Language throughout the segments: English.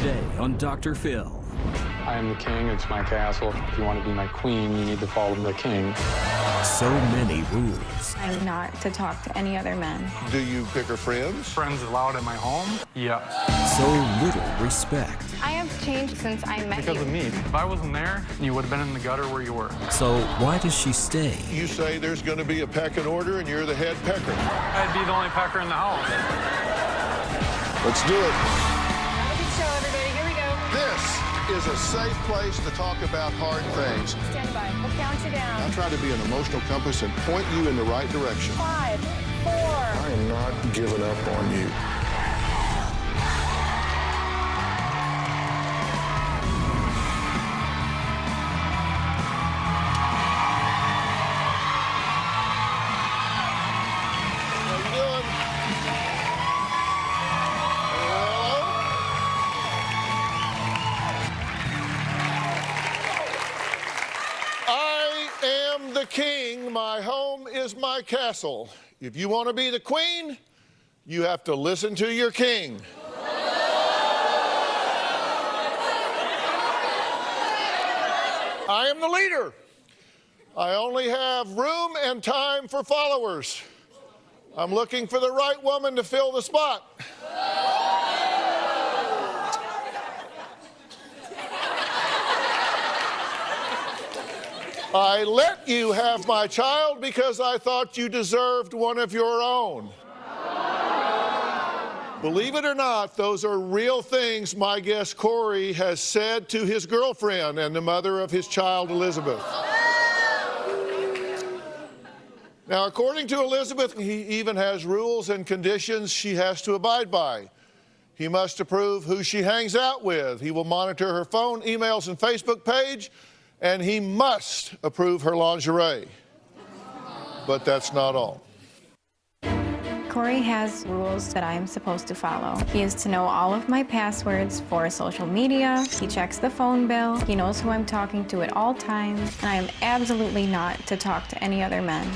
Today on Dr. Phil. I am the king, it's my castle. If you want to be my queen, you need to follow the king. So many rules. I'm not to talk to any other men. Do you pick her friends? Friends allowed at my home? Yes. So little respect. I have changed since I met Because you. of me. If I wasn't there, you would have been in the gutter where you were. So why does she stay? You say there's going to be a pecking order and you're the head pecker. I'd be the only pecker in the house. Let's do it. Have a good show, everybody. Here we go. This is a safe place to talk about hard things. Stand by. We'll count you I down. try to be an emotional compass and point you in the right direction. 5, 4. I am not giving up on you. How you doing? Hello? I am the king. My home is my castle. If you want to be the queen, you have to listen to your king. I am the leader. I only have room and time for followers. I'm looking for the right woman to fill the spot. I let you have my child because I thought you deserved one of your own. Believe it or not, those are real things my guest Cory has said to his girlfriend and the mother of his child, Elizabeth. Now, according to Elizabeth, he even has rules and conditions she has to abide by. He must approve who she hangs out with. He will monitor her phone, emails, and Facebook page, and he must approve her lingerie. But that's not all. Cory has rules that I'm supposed to follow. He is to know all of my passwords for social media. He checks the phone bill. He knows who I'm talking to at all times. And I am absolutely not to talk to any other men.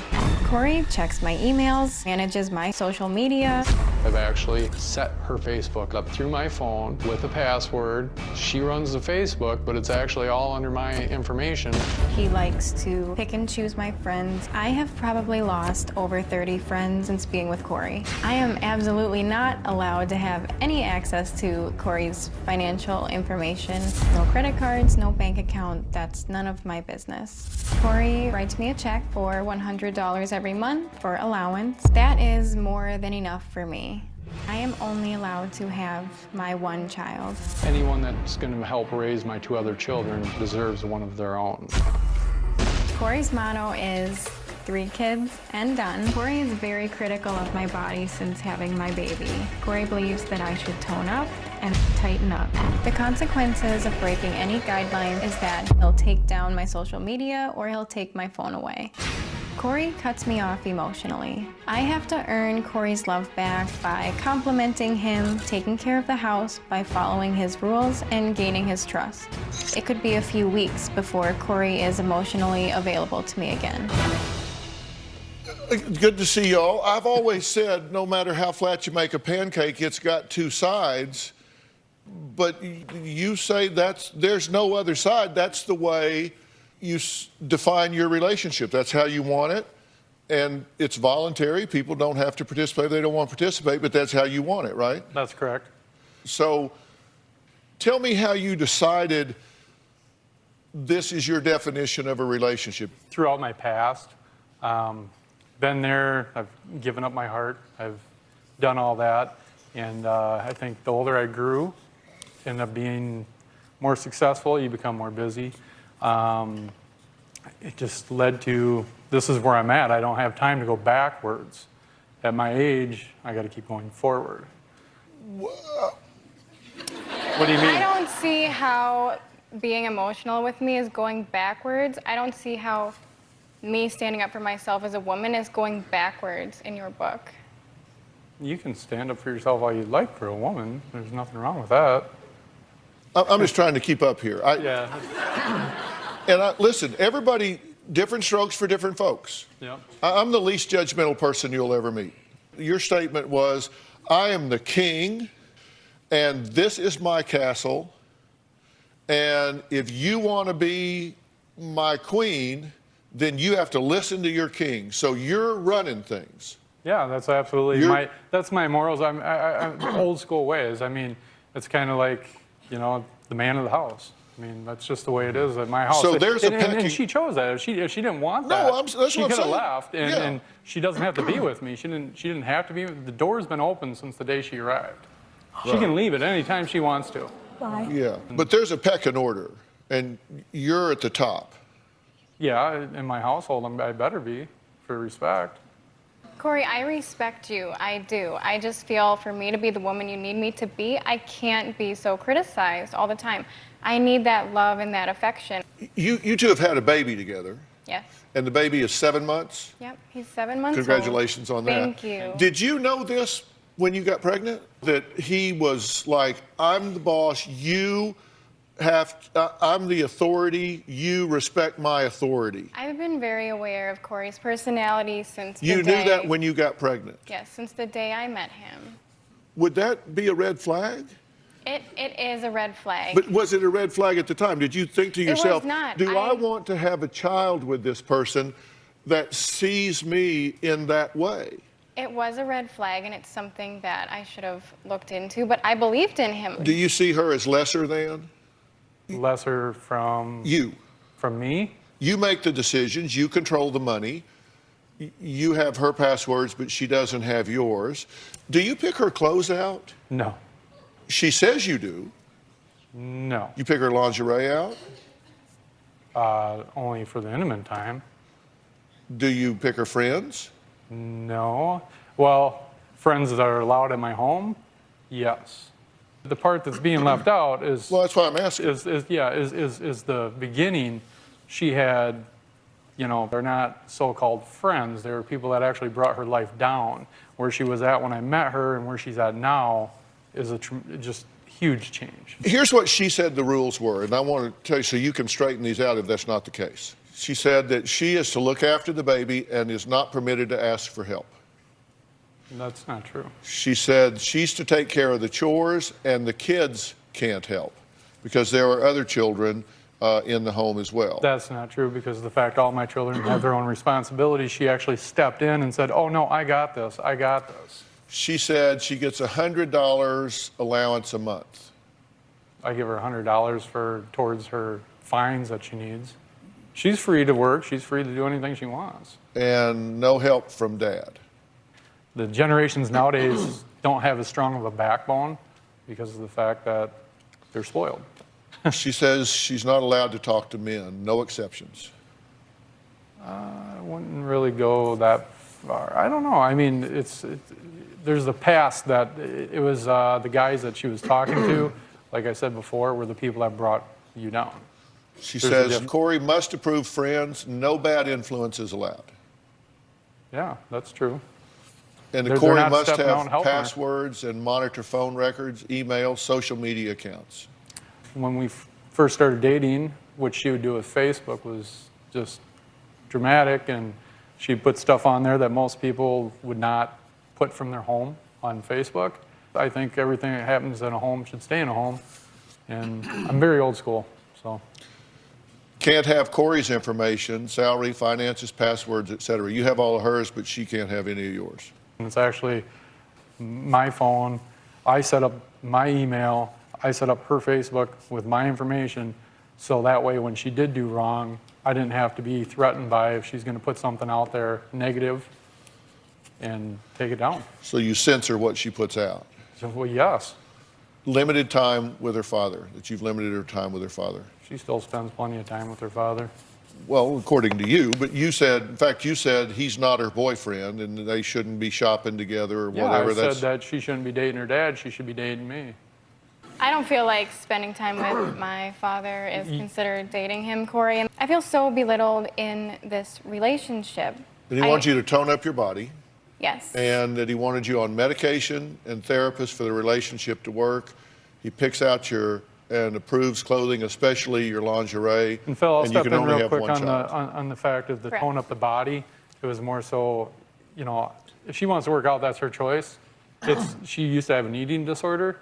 Cory checks my emails, manages my social media. I've actually set her Facebook up through my phone with a password. She runs the Facebook, but it's actually all under my information. He likes to pick and choose my friends. I have probably lost over 30 friends since being with Cory. I am absolutely not allowed to have any access to Cory's financial information. No credit cards, no bank account. That's none of my business. Cory writes me a check for $100 every month for allowance. That is more than enough for me. I am only allowed to have my one child. Anyone that's going to help raise my 2 other children deserves one of their own. Cory's motto is 3 kids and done. Cory is very critical of my body since having my baby. Cory believes that I should tone up and tighten up. The consequences of breaking any guideline is that he'll take down my social media or he'll take my phone away. Cory cuts me off emotionally. I have to earn Cory's love back by complimenting him, taking care of the house, by following his rules, and gaining his trust. It could be a few weeks before Cory is emotionally available to me again. Good to see y'all. I've always said no matter how flat you make a pancake, it's got 2 sides. But you say there's no other side. That's the way you define your relationship. That's how you want it. And it's voluntary. People don't have to participate if they don't want to participate, but that's how you want it, right? That's correct. So tell me how you decided this is your definition of a relationship. Throughout my past, been there, I've given up my heart, I've done all that, and I think the older I grew, ended up being more successful, you become more busy. It just led to, this is where I'm at. I don't have time to go backwards. At my age, I got to keep going forward. What do you mean? I don't see how being emotional with me is going backwards. I don't see how me standing up for myself as a woman is going backwards in your book. You can stand up for yourself all you'd like for a woman. There's nothing wrong with that. I'm just trying to keep up here. Yeah. And listen, everybody, different strokes for different folks. Yeah. I'm the least judgmental person you'll ever meet. Your statement was, I am the king, and this is my castle, and if you want to be my queen, then you have to listen to your king. So you're running things. Yeah, that's absolutely that's my morals. I'm old school ways. I mean, it's kind of like, you know, the man of the house. I mean, that's just the way it is at my house. So there's a pecking... And she chose that. If she didn't want that, she could have left. And she doesn't have to be with me. She didn't have to be. The door's been open since the day she arrived. She can leave at any time she wants to. Bye. Yeah, but there's a pecking order, and you're at the top. Yeah, in my household, I better be, for respect. Cory, I respect you. I do. I just feel for me to be the woman you need me to be, I can't be so criticized all the time. I need that love and that affection. You two have had a baby together. Yes. And the baby is 7 months? Yep, he's 7 months Congratulations old. on that. Thank you. Did you know this when you got pregnant? That he was like, I'm the boss, I'm the authority, you respect my authority. I've been very aware of Cory's personality since You knew that when you got pregnant? Yes, since the day I met him. Would that be a red flag? It is a red flag. But was it a red flag at the time? Did you think to yourself, was not. do I want to have a child with this person that sees me in that way? It was a red flag, and it's something that I should have looked into, but I believed in him. Do you see her as lesser than? Lesser from... You. From me? You make the decisions, you control the money, you have her passwords, but she doesn't have yours. Do you pick her clothes out? No. She says you do. No. You pick her lingerie out? Only for the intimate time. Do you pick her friends? No. Well, friends that are allowed at my home, yes. The part that's being left out is... Well, that's why I'm asking. Is the beginning. She had, you know, they're not so-called friends. They were people that actually brought her life down. Where she was at when I met her and where she's at now is a just huge change. Here's what she said the rules were, and I want to tell you so you can straighten these out if that's not the case. She said that she is to look after the baby and is not permitted to ask for help. That's not true. She said she's to take care of the chores and the kids can't help because there are other children in the home as well. That's not true because of the fact all my children have their own responsibilities. She actually stepped in and said, oh no, I got this, I got this. She said she gets $100 allowance a month. I give her $100 towards her fines that she needs. She's free to work, she's free to do anything she wants. And no help from Dad. The generations nowadays don't have as strong of a backbone because of the fact that they're spoiled. She says she's not allowed to talk to men, no exceptions. I wouldn't really go that far. I don't know. I mean, there's the past that it was the guys that she was talking to, like I said before, were the people that brought you down. She says Cory must approve friends, no bad influence is allowed. Yeah, that's true. And Cory must have passwords and monitor phone records, email, social media accounts. When we first started dating, what she would do with Facebook was just dramatic, and she'd put stuff on there that most people would not put from their home on Facebook. I think everything that happens in a home should stay in a home, and I'm very old school, so. Can't have Cory's information, salary, finances, passwords, etc. You have all of hers, but she can't have any of yours. It's actually my phone. I set up my email. I set up her Facebook with my information, so that way when she did do wrong, I didn't have to be threatened by if she's going to put something out there negative and take it down. So you censor what she puts out? So, well, yes. Limited time with her father, that you've limited her time with her father? She still spends plenty of time with her father. Well, according to you, but you said, in fact, you said he's not her boyfriend and they shouldn't be shopping together or whatever. Yeah, I said that she shouldn't be dating her dad, she should be dating me. I don't feel like spending time with my father is considered dating him, Cory. And I feel so belittled in this relationship. And he wants you to tone up your body. Yes. And that he wanted you on medication and therapists for the relationship to work. He picks out and approves clothing, especially your lingerie. And Phil, I'll step in real quick on the fact of the tone up the body. It was more so, you know, if she wants to work out, that's her choice. She used to have an eating disorder,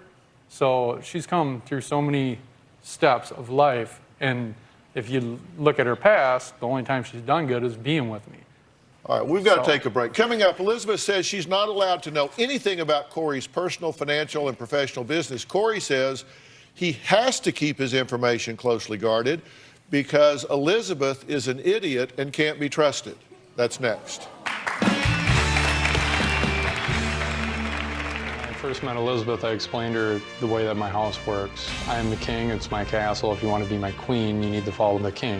So she's come through so many steps of life, and if you look at her past, the only time she's done good is being with me. All right, we've got to So- take a break. Coming up, Elizabeth says she's not allowed to know anything about Cory's personal, financial, and professional business. Cory says he has to keep his information closely guarded because Elizabeth is an idiot and can't be trusted. That's next. When I first met Elizabeth, I explained to her the way that my house works. I am the king, it's my castle. If you want to be my queen, you need to follow the king.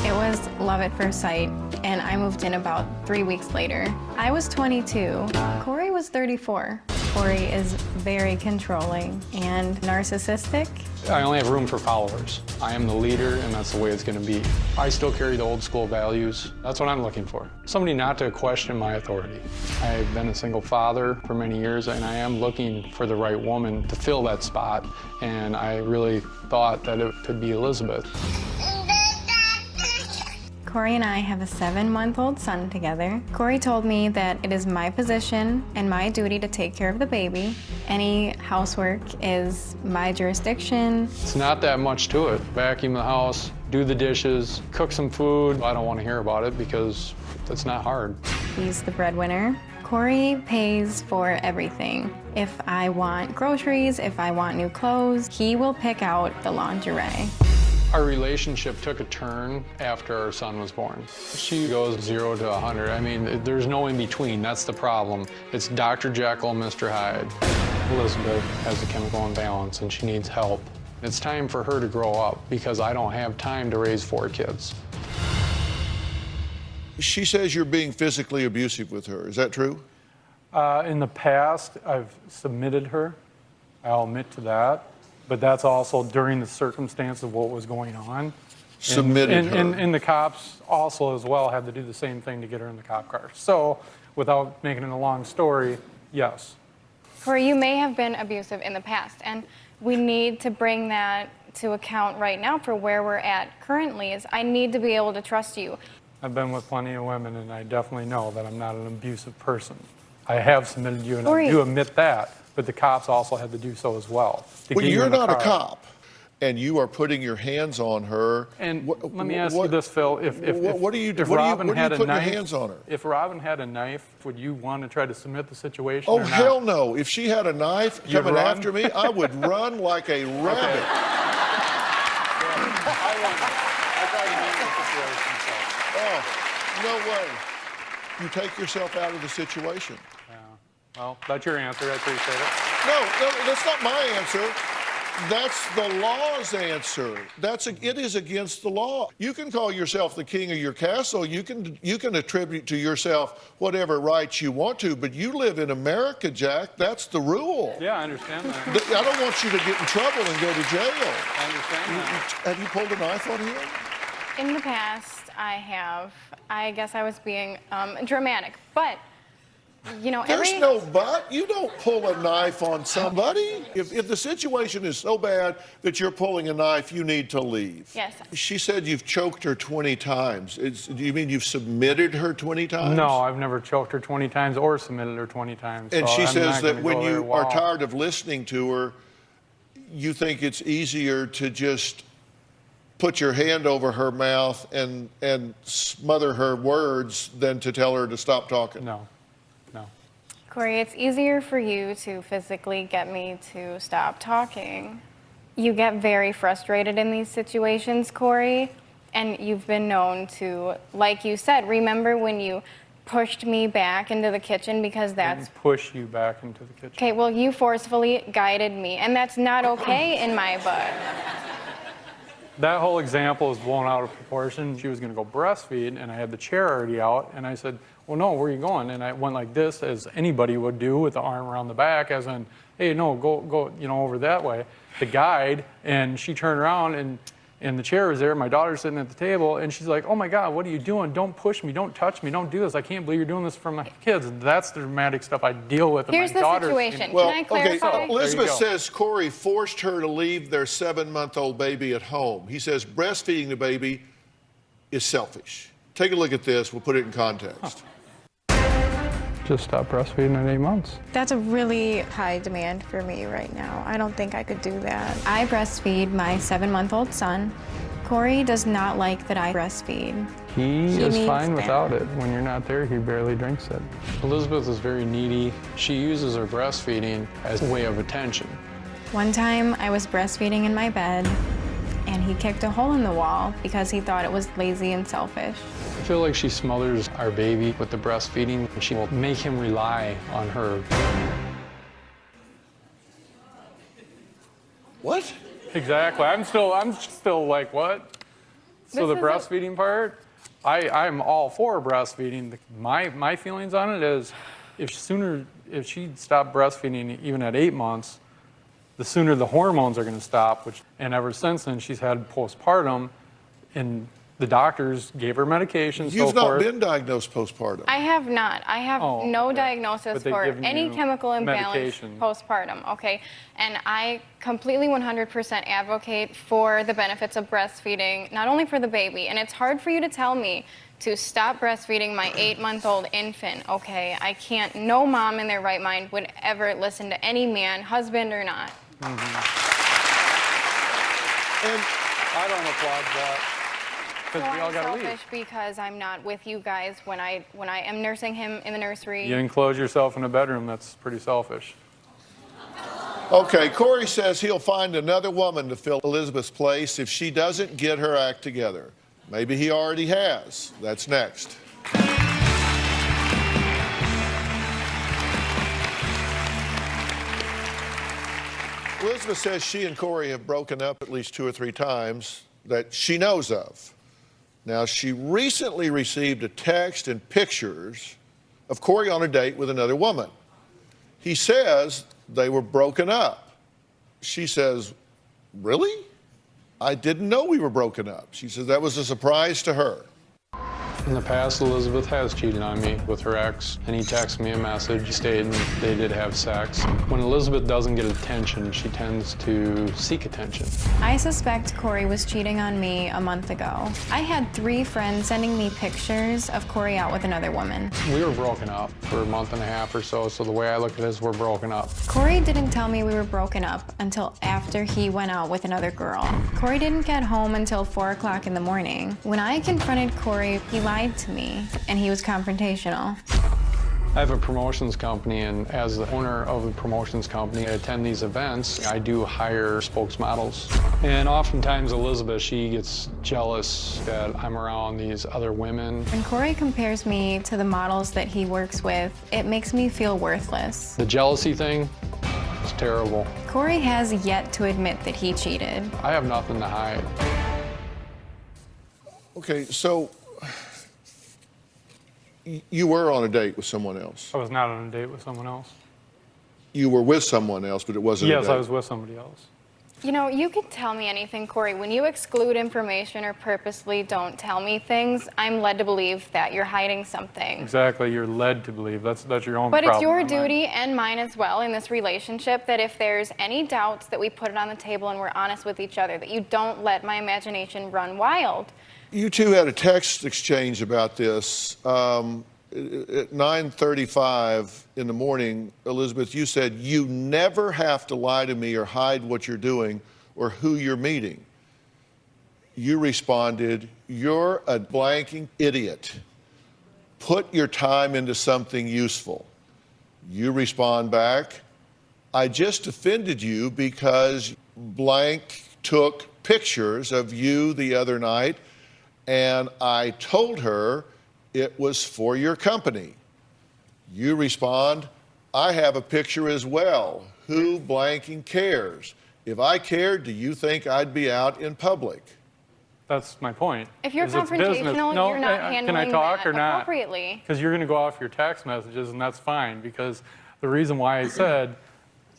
It was love at first sight, and I moved in about 3 weeks later. I was 22. Cory was 34. Cory is very controlling and narcissistic. I only have room for followers. I am the leader, and that's the way it's going to be. I still carry the old school values. That's what I'm looking for. Somebody not to question my authority. I've been a single father for many years, and I am looking for the right woman to fill that spot, and I really thought that it could be Elizabeth. Cory and I have a 7-month-old son together. Cory told me that it is my position and my duty to take care of the baby. Any housework is my jurisdiction. It's not that much to it. Vacuum the house, do the dishes, cook some food. I don't want to hear about it because it's not hard. He's the breadwinner. Cory pays for everything. If I want groceries, if I want new clothes, he will pick out the lingerie. Our relationship took a turn after our son was born. She goes 0 to 100. I mean, there's no in between. That's the problem. It's Dr. Jekyll, Mr. Hyde. Elizabeth has a chemical imbalance and she needs help. It's time for her to grow up because I don't have time to raise 4 kids. She says you're being physically abusive with her. Is that true? In the past, I've submitted her. I'll admit to that. But that's also during the circumstance of what was going on. Submitted her. And the cops also as well had to do the same thing to get her in the cop car. So without making it a long story, yes. Cory, you may have been abusive in the past, and we need to bring that to account right now for where we're at currently. Is I need to be able to trust you. I've been with plenty of women, and I definitely know that I'm not an abusive person. I have submitted you, and Cory. I do admit that, but the cops also had to do so as well. to Well, get you you're in the not a car. cop, and you are putting your hands on her. And What- let me ask you what- this, Phil. what are you if what are you- Robin what are you had a putting your knife, hands on her? If Robin had a knife, would you want to try to submit the situation? Oh, or not? hell no. If she had a knife You'd coming run? after me, I would run like a rabbit. I tried to handle the situation, so. Oh, no way. You take yourself out of the situation. Yeah. Well, that's your answer. I appreciate it. No, that's not my answer. That's the law's answer. It is against the law. You can call yourself the king of your castle. You can attribute to yourself whatever rights you want to, but you live in America, Jack. That's the rule. Yeah, I understand that. I don't want you to get in trouble and go to jail. I understand that. Have you pulled a knife on him? In the past, I have. I guess I was being dramatic, but you know, There's no but. You don't pull a knife on somebody. If the situation is so bad that you're pulling a knife, you need to leave. Yes. She said you've choked her 20 times. Do you mean you've submitted her 20 times? No, I've never choked her 20 times or submitted her 20 times. And so she I'm says not that gonna when go there. you are Wow. tired of listening to her, you think it's easier to just put your hand over her mouth and smother her words than to tell her to stop talking. No. Cory, it's easier for you to physically get me to stop talking. You get very frustrated in these situations, Cory, and you've been known to, like you said, remember when you pushed me back into the kitchen because that's... And push you back into the kitchen. Okay, well, you forcefully guided me, and that's not okay in my book. That whole example is blown out of proportion. She was going to go breastfeed, and I had the chair already out, and I said, well, no, where are you going? And I went like this, as anybody would do, with the arm around the back, as in, hey, no, go, over that way. The guide, and she turned around, and the chair was there. My daughter's sitting at the table, and she's like, oh my God, what are you doing? Don't push me, don't touch me, don't do this. I can't believe you're doing this for my kids. That's the dramatic stuff I deal with. Here's my the daughter's situation. Well, Can I clarify? okay, Elizabeth There you go. says Cory forced her to leave their 7-month-old baby at home. He says breastfeeding the baby is selfish. Take a look at this. We'll put it in context. just stopped breastfeeding at 8 months. That's a really high demand for me right now. I don't think I could do that. I breastfeed my 7-month-old son. Cory does not like that I breastfeed. He is needs fine that. without it. When you're not there, he barely drinks it. Elizabeth is very needy. She uses her breastfeeding as a way of attention. One time I was breastfeeding in my bed and he kicked a hole in the wall because he thought it was lazy and selfish. I feel like she smothers our baby with the breastfeeding, and she will make him rely on her. What? Exactly. I'm still like, what? So the This is breastfeeding part, I'm all for breastfeeding. My feelings on it is, if she'd stop breastfeeding even at 8 months, the sooner the hormones are going to stop. And ever since then, she's had postpartum, and the doctors gave her medication. You've so not forth. been diagnosed postpartum. I have not. I have no okay. diagnosis But they've for given any you chemical imbalance medication. postpartum, okay? And I completely 100% advocate for the benefits of breastfeeding, not only for the baby. And it's hard for you to tell me to stop breastfeeding my 8-month-old infant, okay? I can't, no mom in their right mind would ever listen to any man, husband or not. And I don't applaud that. So Because we all I'm got to selfish leave. because I'm not with you guys when I am nursing him in the nursery. You enclose yourself in a bedroom, that's pretty selfish. okay, Cory says he'll find another woman to fill Elizabeth's place if she doesn't get her act together. Maybe he already has. That's next. Elizabeth says she and Cory have broken up at least 2 or 3 times that she knows of. Now, she recently received a text and pictures of Cory on a date with another woman. He says they were broken up. She says, really? I didn't know we were broken up. She says that was a surprise to her. In the past, Elizabeth has cheated on me with her ex, and he texted me a message stating they did have sex. When Elizabeth doesn't get attention, she tends to seek attention. I suspect Cory was cheating on me a month ago. I had 3 friends sending me pictures of Cory out with another woman. We were broken up for a month and a half or so the way I look at it is we're broken up. Cory didn't tell me we were broken up until after he went out with another girl. Cory didn't get home until 4 o'clock in the morning. When I confronted Cory, he lied to me, and he was confrontational. I have a promotions company, and as the owner of a promotions company, I attend these events. I do hire spokesmodels. And oftentimes Elizabeth, she gets jealous that I'm around these other women. When Cory compares me to the models that he works with, it makes me feel worthless. The jealousy thing is terrible. Cory has yet to admit that he cheated. I have nothing to hide. Okay, so you were on a date with someone else. I was not on a date with someone else. You were with someone else, but it wasn't a Yes, date. I was with somebody else. You know, you can tell me anything, Cory. When you exclude information or purposely don't tell me things, I'm led to believe that you're hiding something. Exactly, you're led to believe. That's your own But problem. it's your not mine. duty and mine as well in this relationship that if there's any doubts that we put it on the table and we're honest with each other, that you don't let my imagination run wild. You two had a text exchange about this. At 9:35 in the morning, Elizabeth, you said, you never have to lie to me or hide what you're doing or who you're meeting. You responded, you're a blanking idiot. Put your time into something useful. You respond back, I just offended you because blank took pictures of you the other night, and I told her it was for your company. You respond, I have a picture as well. Who blanking cares? If I cared, do you think I'd be out in public? That's my point. If you're is it's business. confrontational, No, you're not can I handling talk that or not? appropriately. Because you're going to go off your text messages, and that's fine. Because the reason why I said,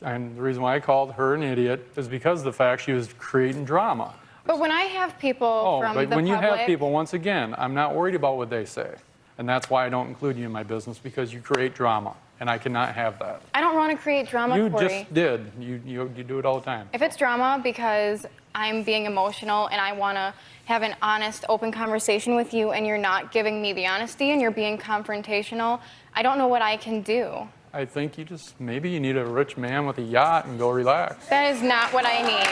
and the reason why I called her an idiot, is because of the fact she was creating drama. But when I have people from but the when you public, have people, once again, I'm not worried about what they say. And that's why I don't include you in my business, because you create drama. and I cannot have that. I don't want to create drama, You Cory. just did. You do it all the time. If it's drama because I'm being emotional and I want to have an honest, open conversation with you and you're not giving me the honesty and you're being confrontational, I don't know what I can do. I think maybe you need a rich man with a yacht and go relax. That is not what I need.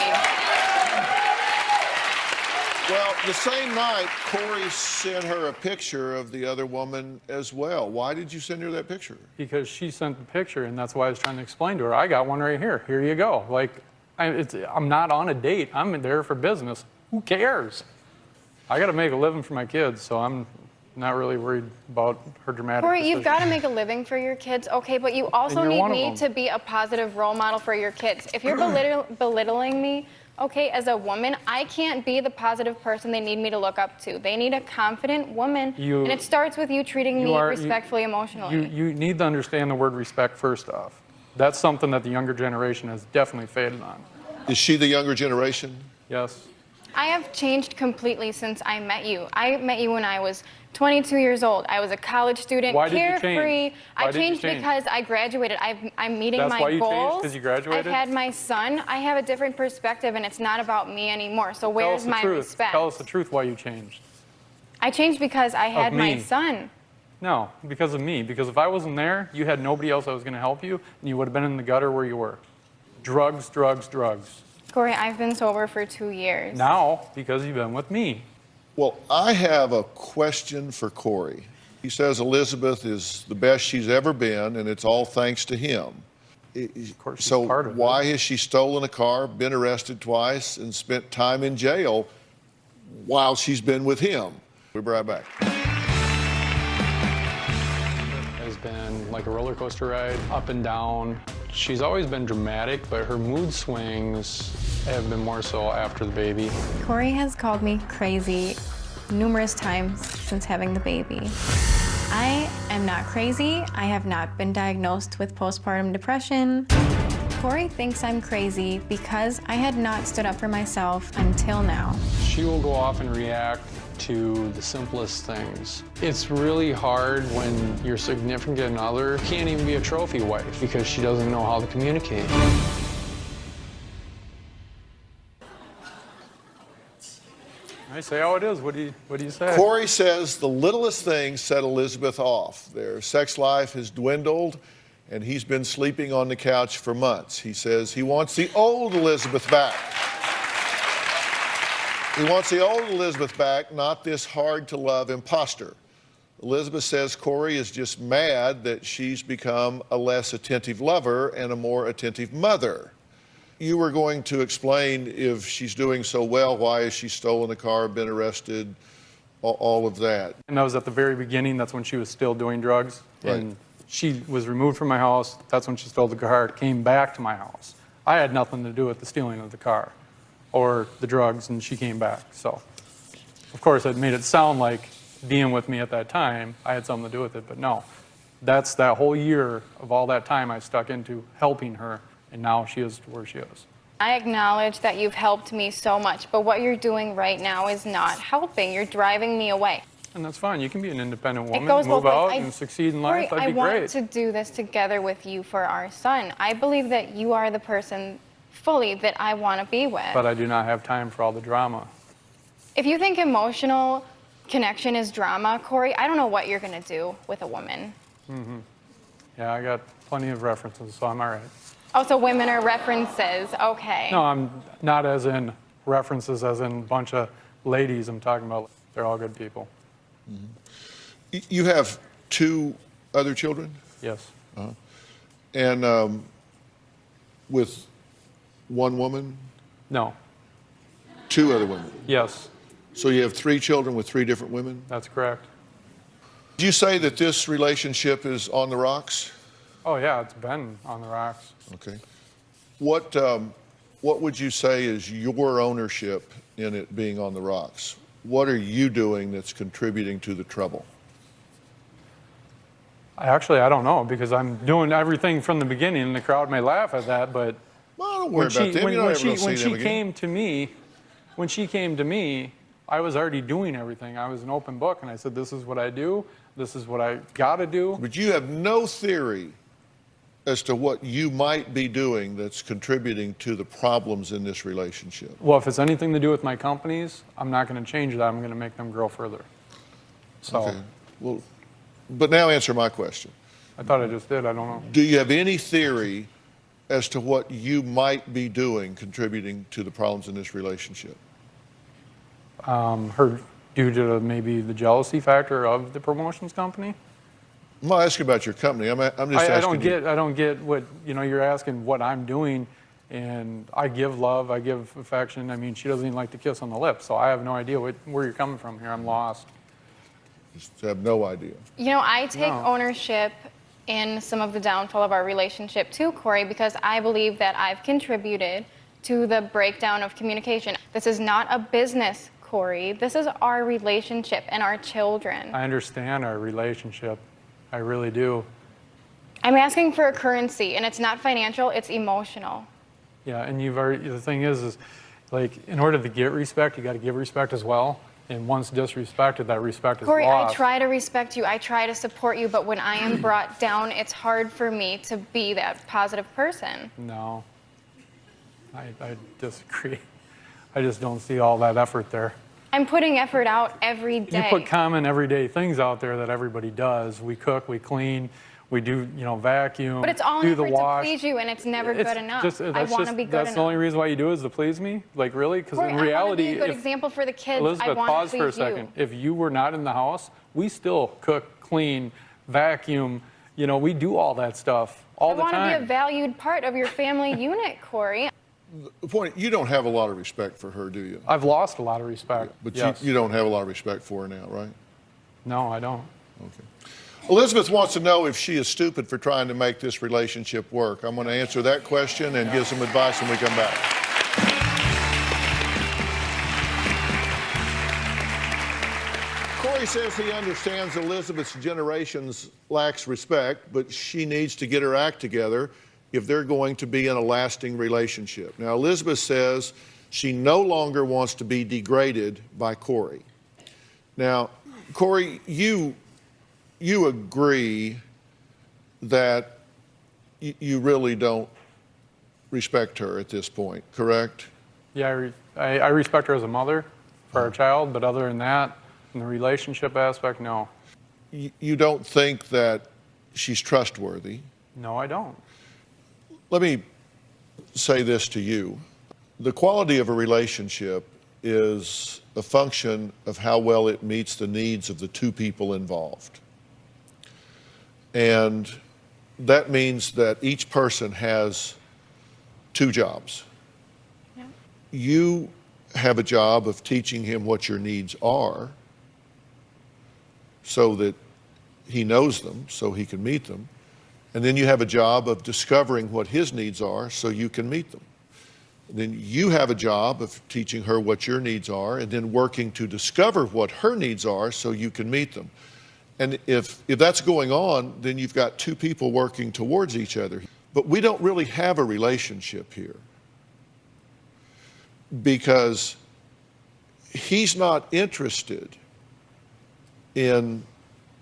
Well, the same night, Cory sent her a picture of the other woman as well. Why did you send her that picture? Because she sent the picture, and that's why I was trying to explain to her. I got one right here. Here you go. Like, I'm not on a date. I'm there for business. Who cares? I got to make a living for my kids, so I'm not really worried about her dramatic Cory, decision. you've got to make a living for your kids, okay, but you also And you're need one of me them. to be a positive role model for your kids. If you're belittling me, okay, as a woman, I can't be the positive person they need me to look up to. They need a confident woman, and it starts with you treating me respectfully, emotionally. You need to understand the word respect first off. That's something that the younger generation has definitely faded on. Is she the younger generation? Yes. I have changed completely since I met you. I met you when I was 22 years old. I was a college student, Why did you change? carefree. Why I did you changed change? because I graduated. I'm meeting That's my why you changed? goals. 'Cause you graduated? I've had my son. I have a different perspective, and it's not about me anymore. So where's my respect? Tell us the truth why you changed. I changed because I had my me. son. No, because of me. Because if I wasn't there, you had nobody else that was going to help you, and you would have been in the gutter where you were. Drugs, drugs, drugs. Cory, I've been sober for 2 years. Now, because you've been with me. Well, I have a question for Cory. He says Elizabeth is the best she's ever been, and it's all thanks to him. Of course, she's So part of it. why has she stolen a car, been arrested twice, and spent time in jail while she's been with him? We'll be right back. Has been like a roller coaster ride, up and down. She's always been dramatic, but her mood swings have been more so after the baby. Cory has called me crazy numerous times since having the baby. I am not crazy. I have not been diagnosed with postpartum depression. Cory thinks I'm crazy because I had not stood up for myself until now. She will go off and react to the simplest things. It's really hard when your significant other can't even be a trophy wife because she doesn't know how to communicate. I say how it is. What do you say? Cory says the littlest things set Elizabeth off. Their sex life has dwindled, and he's been sleeping on the couch for months. He says he wants the old Elizabeth back. He wants the old Elizabeth back, not this hard-to-love imposter. Elizabeth says Cory is just mad that she's become a less attentive lover and a more attentive mother. You were going to explain if she's doing so well, why has she stolen a car, been arrested, all of that. And that was at the very beginning. That's when she was still doing drugs. Right. And she was removed from my house. That's when she stole the car, came back to my house. I had nothing to do with the stealing of the car or the drugs, and she came back. So, of course, it made it sound like being with me at that time, I had something to do with it, but no. That's that whole year of all that time I stuck into helping her, and now she is where she is. I acknowledge that you've helped me so much, but what you're doing right now is not helping. You're driving me away. And that's fine. You can be an independent woman, It goes move both out, ways. and succeed in Cory, life. That'd I be want great. to do this together with you for our son. I believe that you are the person fully that I want to be with. But I do not have time for all the drama. If you think emotional connection is drama, Cory, I don't know what you're going to do with a woman. Yeah, I got plenty of references, so I'm all right. Oh, so women are references. Okay. No, I'm not as in references as in a bunch of ladies I'm talking about. They're all good people. You have 2 other children? Yes. And with one woman, No. 2 other women. Yes, So you have 3 children with 3 different women? that's correct. Did you say that this relationship is on the rocks? Oh, yeah, it's been on the rocks. Okay. What would you say is your ownership in it being on the rocks? What are you doing that's contributing to the trouble? Actually, I don't know because I'm doing everything from the beginning, and the crowd may laugh at that, but Well, don't worry about them. You're not ever going to see them again. when she came to me, I was already doing everything. I was an open book, and I said, this is what I do. This is what I got to do. But you have no theory as to what you might be doing that's contributing to the problems in this relationship? Well, if it's anything to do with my companies, I'm not going to change that. I'm going to make them grow further. So Okay. Well, but now answer my question. I thought I just did. I don't know. Do you have any theory as to what you might be doing contributing to the problems in this relationship? Her due to maybe the jealousy factor of the promotions company. I'm not asking about your company. I'm just asking I don't get what, you're asking what I'm doing, and I give love, I give affection. I mean, she doesn't even like to kiss on the lips, so I have no idea where you're coming from here. I'm lost. Just have no idea. I take No. ownership in some of the downfall of our relationship too, Cory, because I believe that I've contributed to the breakdown of communication. This is not a business, Cory. This is our relationship and our children. I understand our relationship. I really do. I'm asking for a currency, and it's not financial, it's emotional. Yeah, and the thing is like, in order to get respect, you got to give respect as well. And once disrespected, that respect is Cory, lost. I try to respect you, I try to support you, but when I am brought down, it's hard for me to be that positive person. No, I disagree. I just don't see all that effort there. I'm putting effort out every day. You put common everyday things out there that everybody does. We cook, we clean, we do, vacuum, But it's all do an the effort wash. to please you, and it's never good enough. I That's want to be good That's enough. the only reason why you do it, is to please me? Like, really? Because Cory, in reality, I want to be a good example for the kids. Elizabeth, I want pause to for a please you. second. If you were not in the house, we still cook, clean, vacuum. We do all that stuff all the I want to be time. a valued part of your family unit, Cory. The point, you don't have a lot of respect for her, do you? I've lost a lot of respect. But yes. you don't have a lot of respect for her now, right? No, I don't. Okay. Elizabeth wants to know if she is stupid for trying to make this relationship work. I'm going to answer that question and give some advice when we come back. Cory says he understands Elizabeth's generations lacks respect, but she needs to get her act together if they're going to be in a lasting relationship. Now, Elizabeth says she no longer wants to be degraded by Cory. Now, Cory, you agree that you really don't respect her at this point, correct? Yeah, I respect her as a mother for our child, but other than that, in the relationship aspect, no. You don't think that she's trustworthy? No, I don't. Let me say this to you. The quality of a relationship is a function of how well it meets the needs of the two people involved. And that means that each person has two jobs. Yeah. You have a job of teaching him what your needs are so that he knows them, so he can meet them. And then you have a job of discovering what his needs are so you can meet them. Then you have a job of teaching her what your needs are and then working to discover what her needs are so you can meet them. And if that's going on, then you've got two people working towards each other. But we don't really have a relationship here because he's not interested in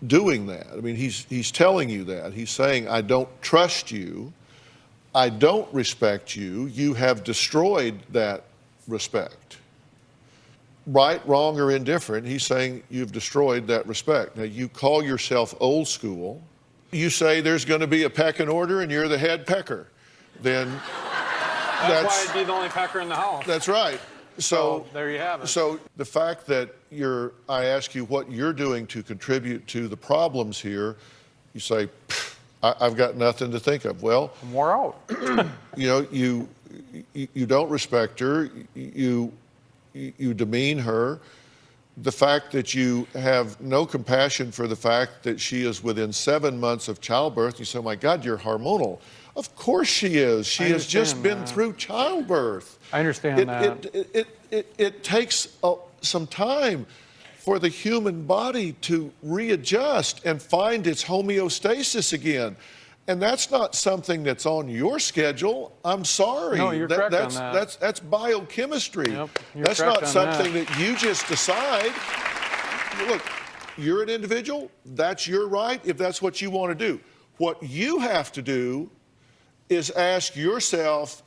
doing that. I mean, he's telling you that. He's saying, I don't trust you. I don't respect you. You have destroyed that respect. Right, wrong, or indifferent, he's saying you've destroyed that respect. Now, you call yourself old school. You say there's going to be a pecking order and you're the head pecker. Then That's why I'd be the only pecker in the house. that's right. So there you have it. So the fact that I ask you what you're doing to contribute to the problems here, you say, I've got nothing to think of. Well, I'm wore out. you don't respect her. You demean her. The fact that you have no compassion for the fact that she is within 7 months of childbirth, you say, oh my God, you're hormonal. Of course she is. She has just been through childbirth. I understand that. It takes some time for the human body to readjust and find its homeostasis again. And that's not something that's on your schedule. I'm sorry. No, you're correct on that. That's biochemistry. Yep, you're That's correct not on something that you just decide. Look, you're an individual. That's your right if that's what you want to do. What you have to do is ask yourself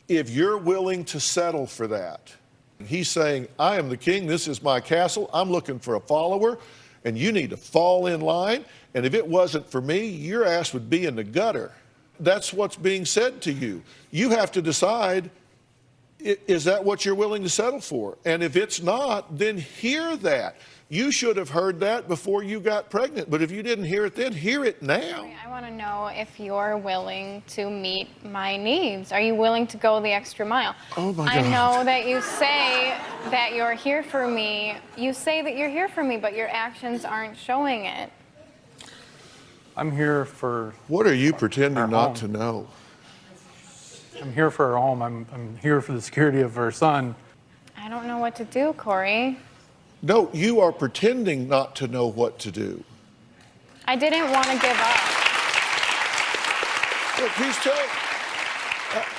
if you're willing to settle for that. He's saying, I am the king, this is my castle, I'm looking for a follower, and you need to fall in line, and if it wasn't for me, your ass would be in the gutter. That's what's being said to you. You have to decide, is that what you're willing to settle for? And if it's not, then hear that. You should have heard that before you got pregnant, but if you didn't hear it then, hear it now. I want to know if you're willing to meet my needs. Are you willing to go the extra mile? Oh my I God. know that you say that you're here for me. You say that you're here for me, but your actions aren't showing it. I'm here for. What are you pretending Our not home. to know? I'm here for her home. I'm here for the security of her son. I don't know what to do, Cory. No, you are pretending not to know what to do. I didn't want to give up. Look, he's telling,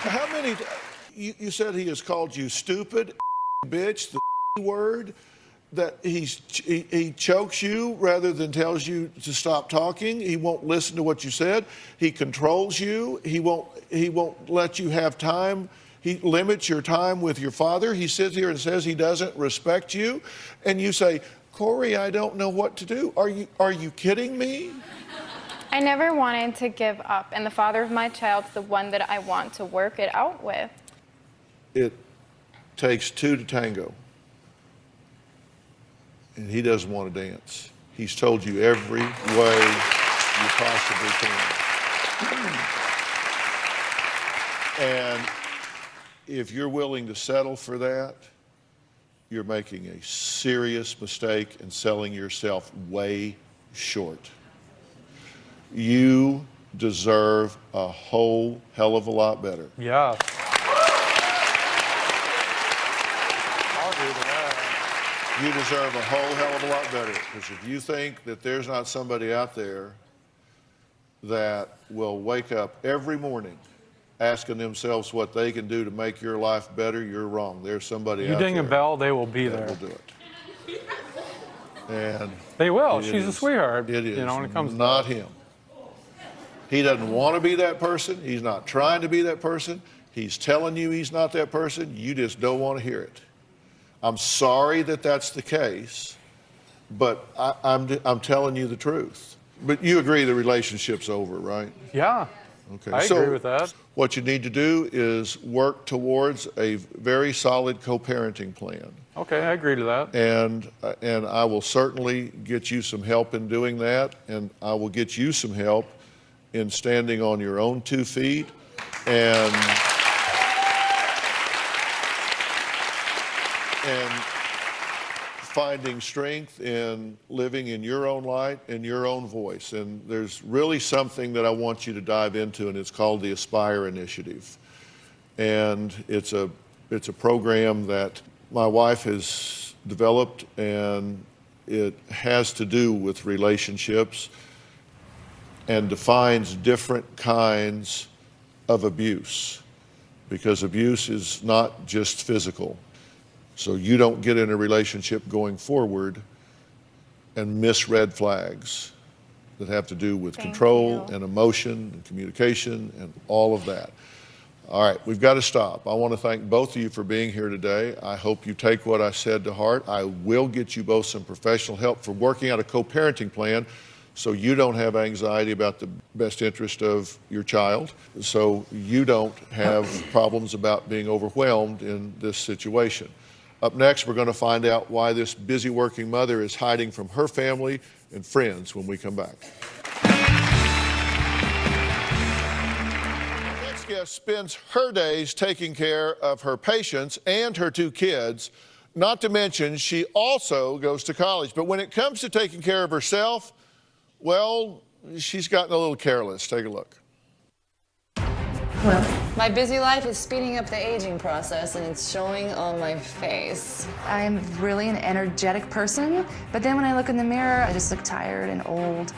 how many, you said he has called you stupid, bitch, the word, that he chokes you rather than tells you to stop talking. He won't listen to what you said. He controls you. He won't let you have time. He limits your time with your father. He sits here and says he doesn't respect you. And you say, Cory, I don't know what to do. Are you kidding me? I never wanted to give up, and the father of my child's the one that I want to work it out with. It takes two to tango. And he doesn't want to dance. He's told you every way you possibly can. And if you're willing to settle for that, you're making a serious mistake and selling yourself way short. You deserve a whole hell of a lot better. Yeah. I'll agree to that. You deserve a whole hell of a lot better, because if you think that there's not somebody out there that will wake up every morning asking themselves what they can do to make your life better, you're wrong. There's somebody You out ding there a bell, they will be that there. will do it. And They will. it She's a is- sweetheart. It is You know, when it comes to not that. him. He doesn't want to be that person. He's not trying to be that person. He's telling you he's not that person. You just don't want to hear it. I'm sorry that that's the case, but I'm telling you the truth. But you agree the relationship's over, right? Yeah. Okay. I agree with that. What you need to do is work towards a very solid co-parenting plan. Okay, I agree to that. And I will certainly get you some help in doing that, and I will get you some help in standing on your own 2 feet and finding strength in living in your own light and your own voice. And there's really something that I want you to dive into, and it's called the Aspire Initiative. And it's a program that my wife has developed, and it has to do with relationships and defines different kinds of abuse, because abuse is not just physical. So you don't get in a relationship going forward and miss red flags that have to do with Thank control you. and emotion and communication and all of that. All right, we've got to stop. I want to thank both of you for being here today. I hope you take what I said to heart. I will get you both some professional help for working out a co-parenting plan so you don't have anxiety about the best interest of your child, so you don't have problems about being overwhelmed in this situation. Up next, we're going to find out why this busy working mother is hiding from her family and friends when we come back. Next guest spends her days taking care of her patients and her 2 kids, not to mention she also goes to college. But when it comes to taking care of herself, well, she's gotten a little careless. Take a look. My busy life is speeding up the aging process, and it's showing on my face. I'm really an energetic person, but then when I look in the mirror, I just look tired and old.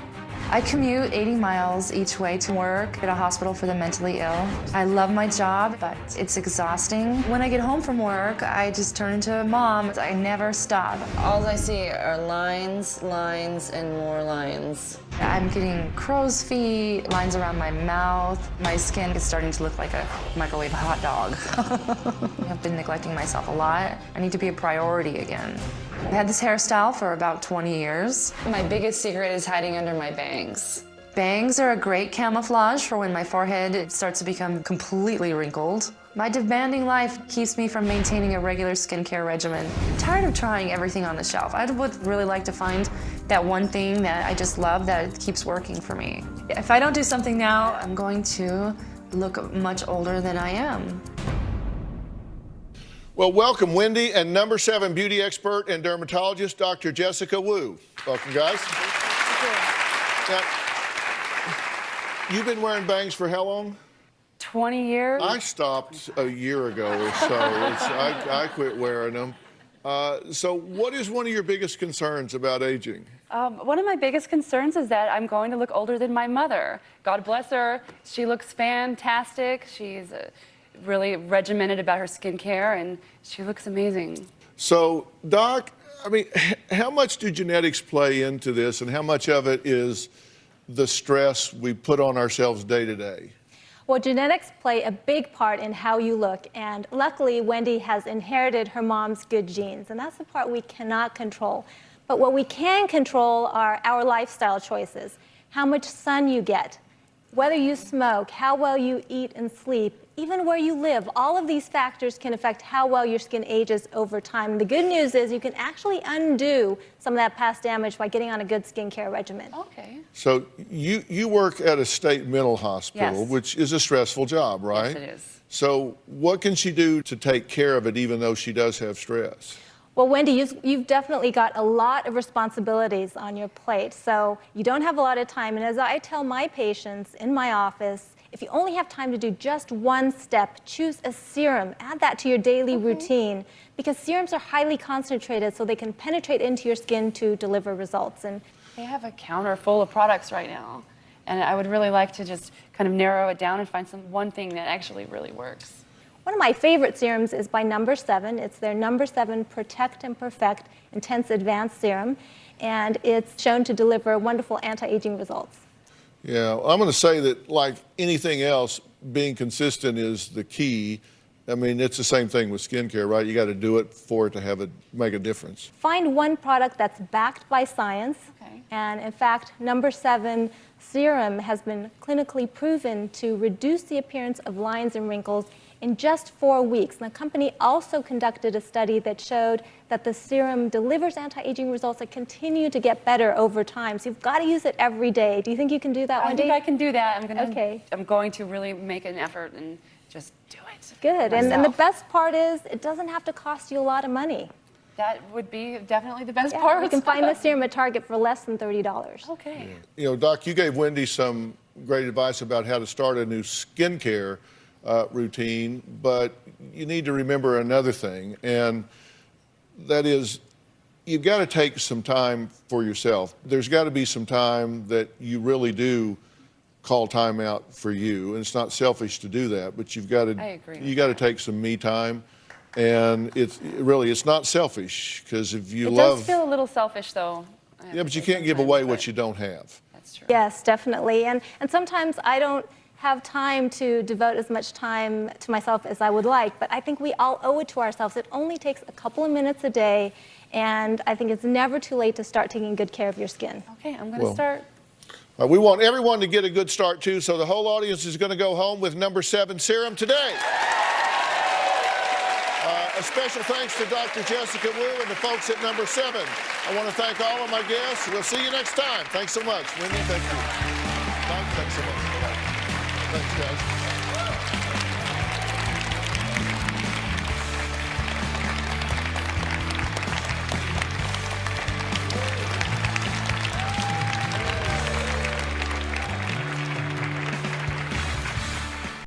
I commute 80 miles each way to work at a hospital for the mentally ill. I love my job, but it's exhausting. When I get home from work, I just turn into a mom. I never stop. All I see are lines, lines, and more lines. I'm getting crow's feet, lines around my mouth. My skin is starting to look like a microwave hot dog. I've been neglecting myself a lot. I need to be a priority again. I had this hairstyle for about 20 years. My biggest secret is hiding under my bangs. Bangs are a great camouflage for when my forehead starts to become completely wrinkled. My demanding life keeps me from maintaining a regular skincare regimen. I'm tired of trying everything on the shelf. I would really like to find that one thing that I just love that keeps working for me. If I don't do something now, I'm going to look much older than I am. Well, welcome, Wendy, and number 7 beauty expert and dermatologist, Dr. Jessica Wu. Welcome, guys. Now, you've been wearing bangs for how long? 20 years. I stopped a year ago or so. I quit wearing them. So what is one of your biggest concerns about aging? One of my biggest concerns is that I'm going to look older than my mother. God bless her. She looks fantastic. She's really regimented about her skincare, and she looks amazing. So, Doc, I mean, how much do genetics play into this, and how much of it is the stress we put on ourselves day to day? Well, genetics play a big part in how you look, and luckily Wendy has inherited her mom's good genes, and that's the part we cannot control. But what we can control are our lifestyle choices, how much sun you get, whether you smoke, how well you eat and sleep, even where you live. All of these factors can affect how well your skin ages over time. The good news is you can actually undo some of that past damage by getting on a good skincare regimen. Okay. So you work at a state mental hospital, Yes. which is a stressful job, right? Yes, it is. So what can she do to take care of it even though she does have stress? Well, Wendy, you've definitely got a lot of responsibilities on your plate, so you don't have a lot of time. And as I tell my patients in my office, if you only have time to do just one step, choose a serum. Add that to your daily routine, because serums are highly concentrated, so they can penetrate into your skin to deliver results. And They have a counter full of products right now, and I would really like to just kind of narrow it down and find one thing that actually really works. one of my favorite serums is by number 7. It's their number 7 Protect and Perfect Intense Advanced Serum, and it's shown to deliver wonderful anti-aging results. Yeah, I'm going to say that like anything else, being consistent is the key. I mean, it's the same thing with skincare, right? You got to do it for it to make a difference. Find one product that's backed by science, Okay. and in fact, number 7 serum has been clinically proven to reduce the appearance of lines and wrinkles in just 4 weeks. And the company also conducted a study that showed that the serum delivers anti-aging results that continue to get better over time. So you've got to use it every day. Do you think you can do that, I Wendy? think I can do that. Okay. I'm going to really make an effort and just do it. Good. And the myself. best part is it doesn't have to cost you a lot of money. That would be definitely the best Yeah, part. you can find this serum at Target for less than $30. Okay. You know, Doc, you gave Wendy some great advice about how to start a new skincare routine, but you need to remember another thing, and that is you've got to take some time for yourself. There's got to be some time that you really do call time out for you, and it's not selfish to do that, but you've got to I agree with you got to take some me time, and it's not selfish, because if you It love does feel a little selfish, though. I have yeah, to but you say can't give sometimes, away but what you don't have. That's true. Yes, definitely. And sometimes I don't have time to devote as much time to myself as I would like, but I think we all owe it to ourselves. It only takes a couple of minutes a day, and I think it's never too late to start taking good care of your skin. Okay, I'm going to start. We want everyone to get a good start too, so the whole audience is going to go home with number 7 serum today. A special thanks to Dr. Jessica Wu and the folks at number 7. I want to thank all of my guests. We'll see you next time. Thanks so much. Wendy, thank you. Mike, thanks so much. Thanks, guys.